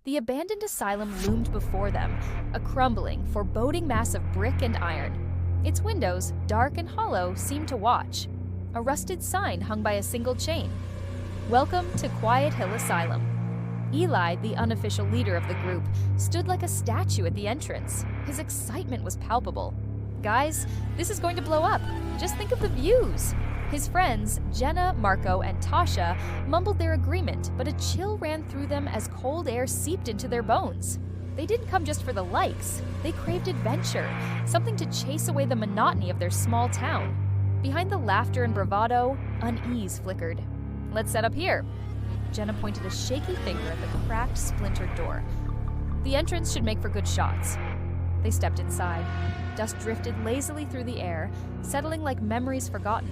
The abandoned asylum loomed before them, a crumbling, foreboding mass of brick and iron. Its windows, dark and hollow, seemed to watch. A rusted sign hung by a single chain. "Welcome to Quiet Hill Asylum." Eli, the unofficial leader of the group, stood like a statue at the entrance. His excitement was palpable. "Guys, this is going to blow up. Just think of the views." His friends, Jenna, Marco, and Tasha, mumbled their agreement, but a chill ran through them as cold air seeped into their bones. They didn't come just for the likes. They craved adventure, something to chase away the monotony of their small town. Behind the laughter and bravado, unease flickered. "Let's set up here." Jenna pointed a shaky finger at the cracked, splintered door. "The entrance should make for good shots." They stepped inside. Dust drifted lazily through the air, settling like memories forgotten.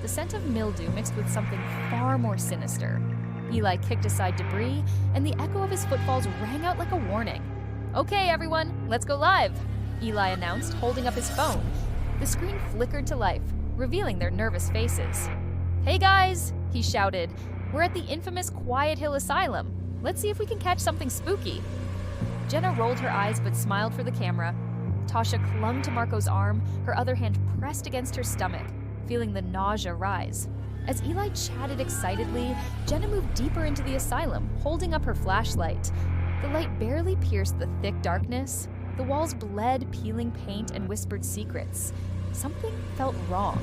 The scent of mildew mixed with something far more sinister. Eli kicked aside debris, and the echo of his footfalls rang out like a warning. "Okay, everyone, let's go live," Eli announced, holding up his phone. The screen flickered to life, revealing their nervous faces. "Hey guys," he shouted, "we're at the infamous Quiet Hill Asylum. Let's see if we can catch something spooky." Jenna rolled her eyes but smiled for the camera. Tasha clung to Marco's arm, her other hand pressed against her stomach, feeling the nausea rise. As Eli chatted excitedly, Jenna moved deeper into the asylum, holding up her flashlight. The light barely pierced the thick darkness. The walls bled peeling paint and whispered secrets. Something felt wrong.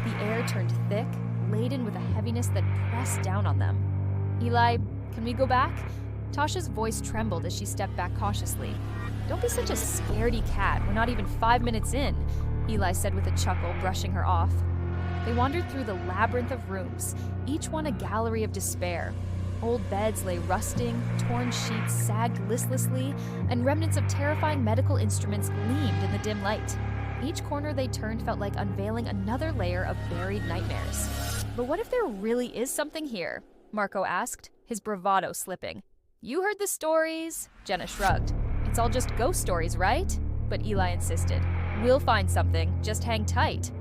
The air turned thick, laden with a heaviness that pressed down on them. "Eli, can we go back?" Tasha's voice trembled as she stepped back cautiously. "Don't be such a scaredy cat, we're not even 5 minutes in," Eli said with a chuckle, brushing her off. They wandered through the labyrinth of rooms, each one a gallery of despair. Old beds lay rusting, torn sheets sagged listlessly, and remnants of terrifying medical instruments gleamed in the dim light. Each corner they turned felt like unveiling another layer of buried nightmares. "But what if there really is something here?" Marco asked, his bravado slipping. "You heard the stories," Jenna shrugged. "It's all just ghost stories, right?" But Eli insisted. "We'll find something, just hang tight."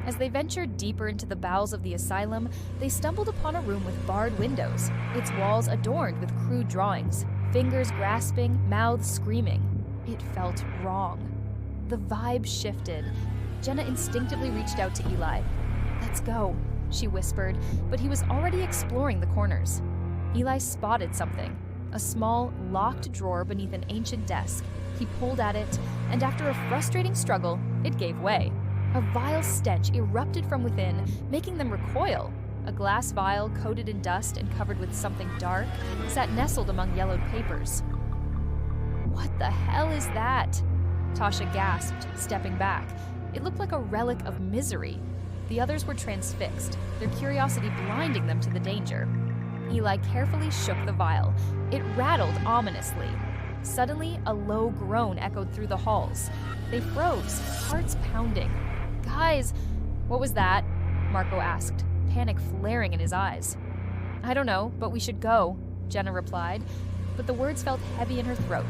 As they ventured deeper into the bowels of the asylum, they stumbled upon a room with barred windows, its walls adorned with crude drawings, fingers grasping, mouths screaming. It felt wrong. The vibe shifted. Jenna instinctively reached out to Eli. "Let's go," she whispered, but he was already exploring the corners. Eli spotted something, a small, locked drawer beneath an ancient desk. He pulled at it, and after a frustrating struggle, it gave way. A vile stench erupted from within, making them recoil. A glass vial, coated in dust and covered with something dark, sat nestled among yellowed papers. "What the hell is that?" Tasha gasped, stepping back. It looked like a relic of misery. The others were transfixed, their curiosity blinding them to the danger. Eli carefully shook the vial. It rattled ominously. Suddenly, a low groan echoed through the halls. They froze, hearts pounding. "Guys, what was that?" Marco asked, panic flaring in his eyes. "I don't know, but we should go," Jenna replied, but the words felt heavy in her throat.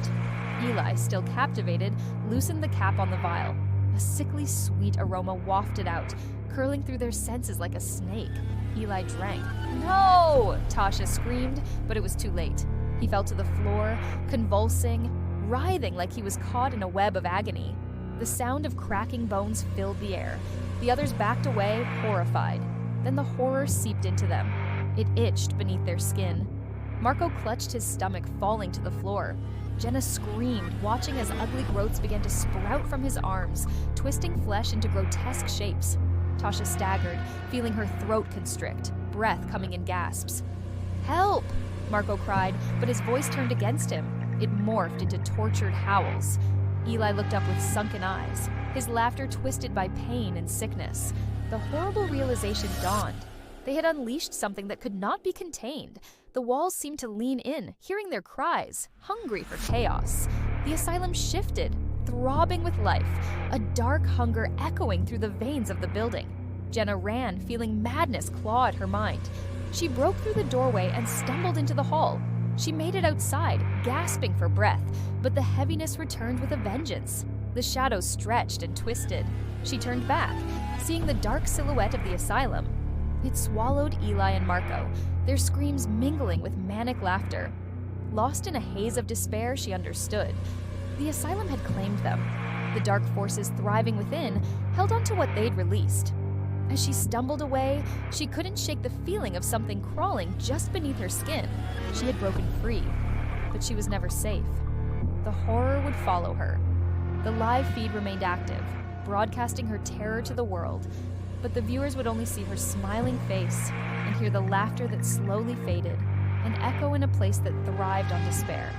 Eli, still captivated, loosened the cap on the vial. A sickly sweet aroma wafted out, curling through their senses like a snake. Eli drank. "No!" Tasha screamed, but it was too late. He fell to the floor, convulsing, writhing like he was caught in a web of agony. The sound of cracking bones filled the air. The others backed away, horrified. Then the horror seeped into them. It itched beneath their skin. Marco clutched his stomach, falling to the floor. Jenna screamed, watching as ugly growths began to sprout from his arms, twisting flesh into grotesque shapes. Tasha staggered, feeling her throat constrict, breath coming in gasps. "Help!" Marco cried, but his voice turned against him. It morphed into tortured howls. Eli looked up with sunken eyes, his laughter twisted by pain and sickness. The horrible realization dawned. They had unleashed something that could not be contained. The walls seemed to lean in, hearing their cries, hungry for chaos. The asylum shifted, throbbing with life, a dark hunger echoing through the veins of the building. Jenna ran, feeling madness claw at her mind. She broke through the doorway and stumbled into the hall. She made it outside, gasping for breath, but the heaviness returned with a vengeance. The shadows stretched and twisted. She turned back, seeing the dark silhouette of the asylum. It swallowed Eli and Marco, their screams mingling with manic laughter. Lost in a haze of despair, she understood. The asylum had claimed them. The dark forces thriving within held on to what they'd released. As she stumbled away, she couldn't shake the feeling of something crawling just beneath her skin. She had broken free, but she was never safe. The horror would follow her. The live feed remained active, broadcasting her terror to the world, but the viewers would only see her smiling face and hear the laughter that slowly faded, an echo in a place that thrived on despair.